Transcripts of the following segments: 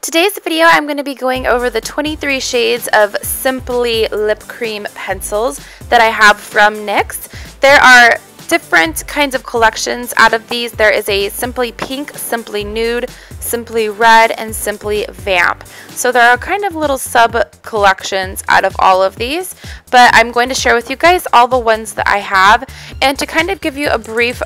Today's video, I'm going to be going over the 23 shades of Simply Lip Cream pencils that I have from NYX. There are different kinds of collections out of these. There is a Simply Pink, Simply Nude, Simply Red, and Simply Vamp. So there are kind of little sub-collections out of all of these, but I'm going to share with you guys all the ones that I have, and to kind of give you a brief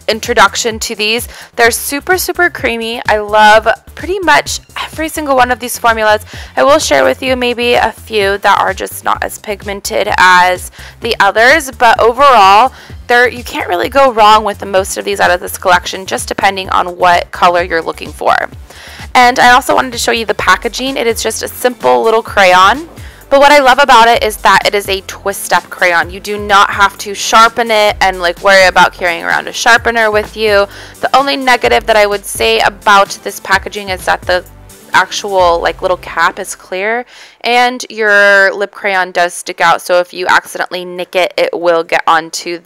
introduction to these. They're super creamy. I love pretty much every single one of these formulas. I will share with you maybe a few that are just not as pigmented as the others, but overall you can't really go wrong with most of these out of this collection, just depending on what color you're looking for. And I also wanted to show you the packaging. It is just a simple little crayon. But what I love about it is that it is a twist-up crayon. You do not have to sharpen it and worry about carrying around a sharpener with you. The only negative that I would say about this packaging is that the actual little cap is clear and your lip crayon does stick out, so if you accidentally nick it, it will get onto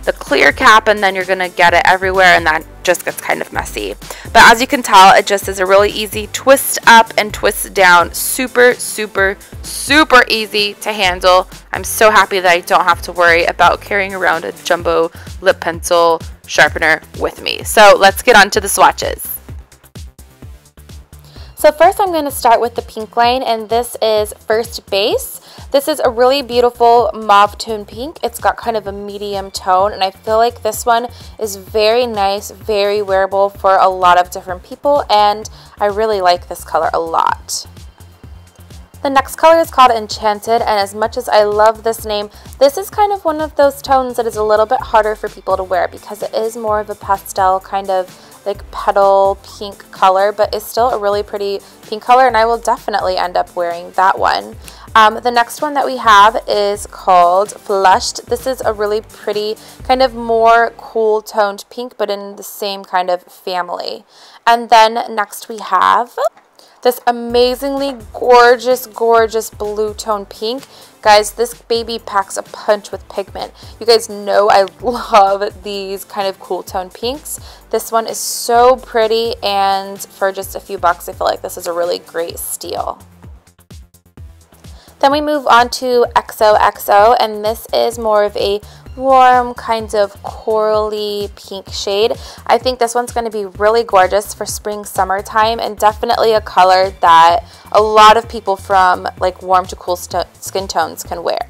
the clear cap and then you're gonna get it everywhere, and that just gets kind of messy. But as you can tell, it just is a really easy twist up and twist down. Super easy to handle. I'm so happy that I don't have to worry about carrying around a jumbo lip pencil sharpener with me. So let's get on to the swatches. So first I'm going to start with the pink line, and this is First Base. This is a really beautiful mauve tone pink. It's got kind of a medium tone, and I feel like this one is very nice, very wearable for a lot of different people, and I really like this color a lot. The next color is called Enchanted, and as much as I love this name, this is kind of one of those tones that is a little bit harder for people to wear because it is more of a pastel kind of petal pink color, but it's still a really pretty pink color, and I will definitely end up wearing that one. The next one that we have is called Flushed. This is a really pretty kind of more cool toned pink, but in the same kind of family. And then next we have this amazingly gorgeous blue tone pink. Guys, this baby packs a punch with pigment. You guys know I love these kind of cool tone pinks. This one is so pretty, and for just a few bucks, I feel like this is a really great steal. Then we move on to Xoxo, and this is more of a warm kind of corally pink shade. I think this one's going to be really gorgeous for spring summertime, and definitely a color that a lot of people from warm to cool skin tones can wear.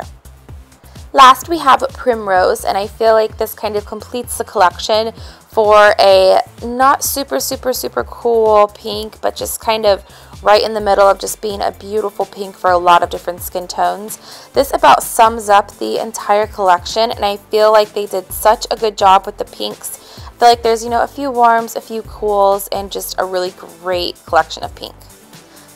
Last we have Primrose, and I feel like this kind of completes the collection for a not super cool pink, but just kind of right in the middle of just being a beautiful pink for a lot of different skin tones. This about sums up the entire collection, and I feel like they did such a good job with the pinks. I feel like there's, a few warms, a few cools, and just a really great collection of pink.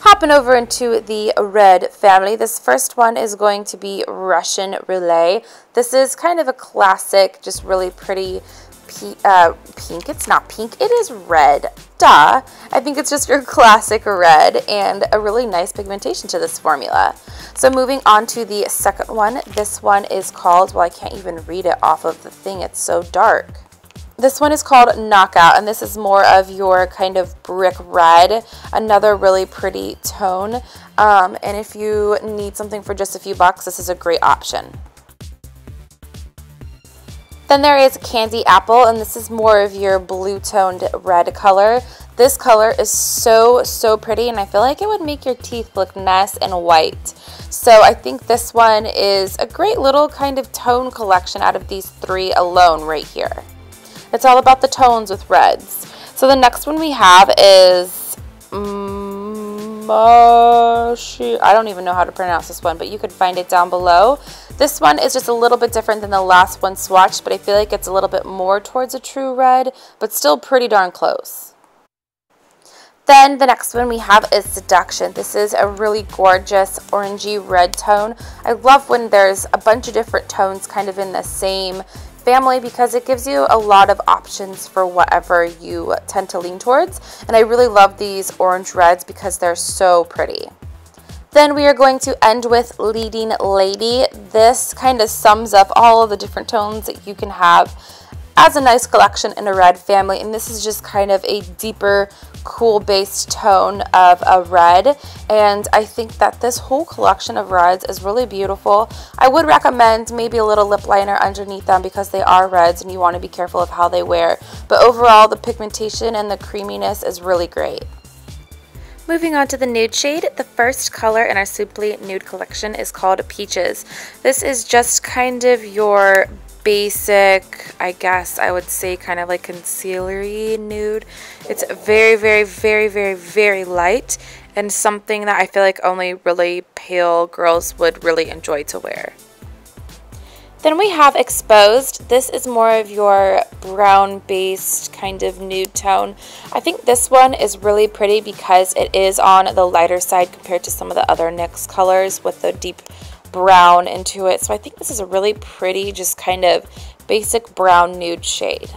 Hopping over into the red family, this first one is going to be Russian Roulette. This is kind of a classic, just really pretty pink. It's not pink, it is red. Duh. I think it's just your classic red, and a really nice pigmentation to this formula. So moving on to the second one, this one is called, well, I can't even read it off of the thing, it's so dark. This one is called Knockout, and this is more of your kind of brick red, another really pretty tone. And if you need something for just a few bucks, this is a great option. Then there is Candy Apple, and this is more of your blue toned red color. This color is so pretty, and I feel like it would make your teeth look nice and white. So I think this one is a great little kind of tone collection out of these three alone right here. It's all about the tones with reds. So the next one we have is I don't even know how to pronounce this one, but you could find it down below. This one is just a little bit different than the last one swatched, but I feel like it's a little bit more towards a true red, but still pretty darn close. Then the next one we have is Seduction. This is a really gorgeous orangey red tone. I love when there's a bunch of different tones kind of in the same family because it gives you a lot of options for whatever you tend to lean towards, and I really love these orange reds because they're so pretty. Then we are going to end with Leading Lady. This kind of sums up all of the different tones that you can have as a nice collection in a red family, and this is just kind of a deeper, cool base tone of a red, and I think that this whole collection of reds is really beautiful. I would recommend maybe a little lip liner underneath them because they are reds and you want to be careful of how they wear, but overall the pigmentation and the creaminess is really great. Moving on to the nude shade, the first color in our Simply Nude collection is called Peaches. This is just kind of your basic, I guess I would say kind of like concealer-y nude. It's very, very, very, very, very light and something that I feel like only really pale girls would really enjoy to wear. Then we have Exposed. This is more of your brown-based kind of nude tone. I think this one is really pretty because it is on the lighter side compared to some of the other NYX colors with the deep brown into it. So I think this is a really pretty, just kind of basic brown nude shade.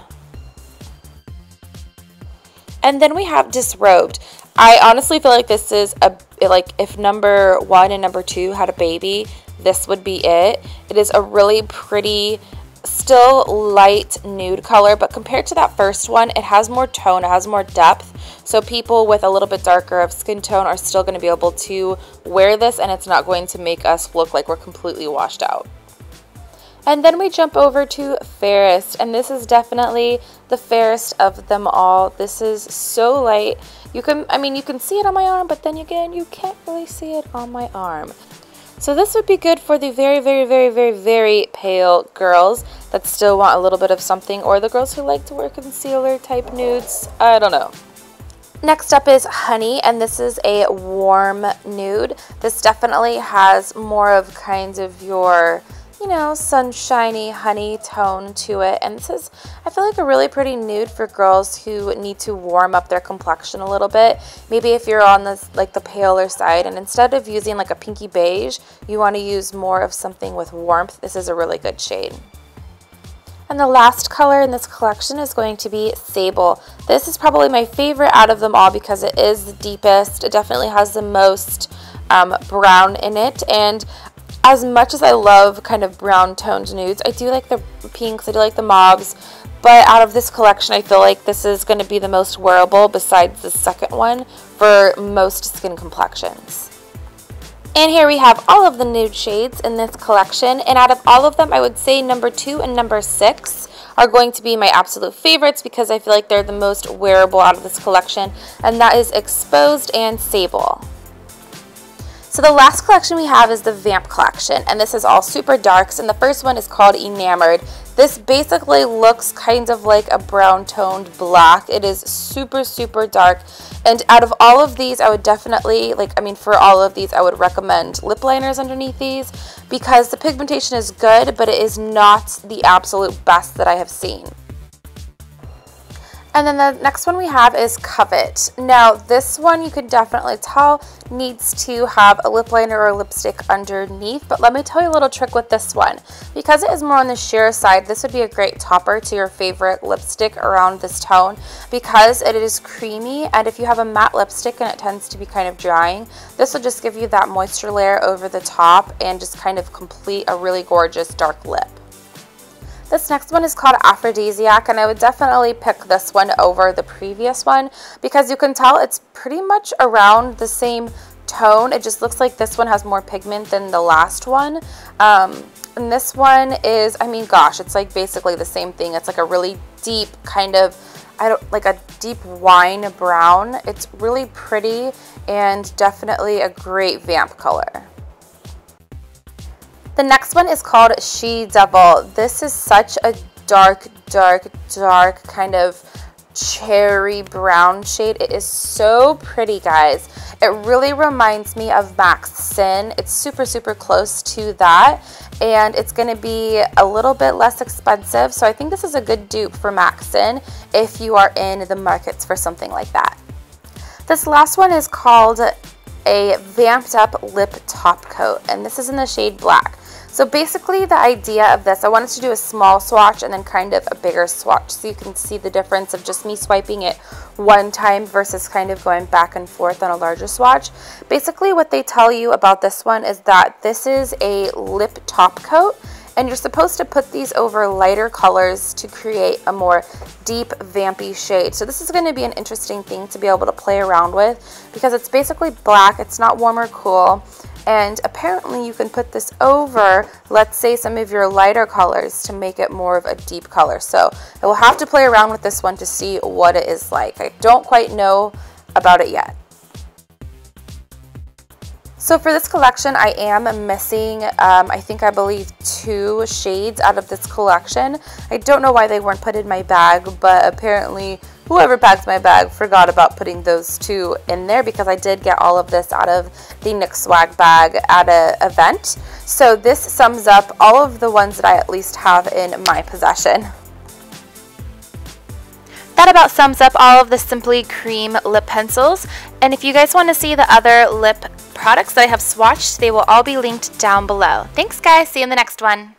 And then we have Disrobed. I honestly feel like this is if number 1 and number 2 had a baby, this would be it. It is a really pretty, still light nude color, but compared to that first one, it has more tone, it has more depth. So people with a little bit darker of skin tone are still going to be able to wear this, and it's not going to make us look like we're completely washed out. And then we jump over to Fairest, and this is definitely the fairest of them all. This is so light. You can see it on my arm, but then again, you can't really see it on my arm. So this would be good for the very, very, very, very, very pale girls that still want a little bit of something, or the girls who like to wear concealer type nudes. I don't know. Next up is Honey, and this is a warm nude. This definitely has more of kind of your, you know, sunshiny honey tone to it, and this is, I feel like, a really pretty nude for girls who need to warm up their complexion a little bit. Maybe if you're on this like the paler side, and instead of using like a pinky beige, you want to use more of something with warmth. This is a really good shade. And the last color in this collection is going to be Sable. This is probably my favorite out of them all because it is the deepest. It definitely has the most brown in it, and as much as I love kind of brown toned nudes, I do like the pinks, I do like the mauves, but out of this collection, I feel like this is going to be the most wearable besides the second one for most skin complexions. And here we have all of the nude shades in this collection, and out of all of them, I would say number 2 and number 6 are going to be my absolute favorites because I feel like they're the most wearable out of this collection, and that is Exposed and Sable. So the last collection we have is the Vamp Collection, and this is all super darks, and the first one is called Enamored. This basically looks kind of like a brown toned black. It is super, super dark, and out of all of these, I would definitely, for all of these, I would recommend lip liners underneath these because the pigmentation is good, but it is not the absolute best that I have seen. And then the next one we have is Covet. Now this one you can definitely tell needs to have a lip liner or a lipstick underneath, but let me tell you a little trick with this one. Because it is more on the sheer side, this would be a great topper to your favorite lipstick around this tone because it is creamy, and if you have a matte lipstick and it tends to be kind of drying, this will just give you that moisture layer over the top and just kind of complete a really gorgeous dark lip. This next one is called Aphrodisiac, and I would definitely pick this one over the previous one because you can tell it's pretty much around the same tone. It just looks like this one has more pigment than the last one. And this one is, it's like basically the same thing. It's like a really deep kind of, like a deep wine brown. It's really pretty and definitely a great vamp color. The next one is called She Devil. This is such a dark, dark, dark kind of cherry brown shade. It is so pretty, guys. It really reminds me of MAC's Sin. It's super, super close to that, and it's going to be a little bit less expensive, so I think this is a good dupe for MAC's Sin if you are in the markets for something like that. This last one is called a Vamped Up Lip Topcoat, and this is in the shade Black. So basically the idea of this, I wanted to do a small swatch and then kind of a bigger swatch so you can see the difference of just me swiping it one time versus kind of going back and forth on a larger swatch. Basically what they tell you about this one is that this is a lip top coat, And you're supposed to put these over lighter colors to create a more deep, vampy shade. So this is going to be an interesting thing to be able to play around with because it's basically black. It's not warm or cool. And apparently you can put this over, let's say, some of your lighter colors to make it more of a deep color. So I will have to play around with this one to see what it is like. I don't quite know about it yet. So for this collection, I am missing, I believe 2 shades out of this collection. I don't know why they weren't put in my bag, but apparently whoever packed my bag forgot about putting those 2 in there because I did get all of this out of the NYX swag bag at an event. So this sums up all of the ones that I at least have in my possession. That about sums up all of the Simply Cream lip pencils. And if you guys want to see the other lip products that I have swatched, they will all be linked down below. Thanks guys, see you in the next one.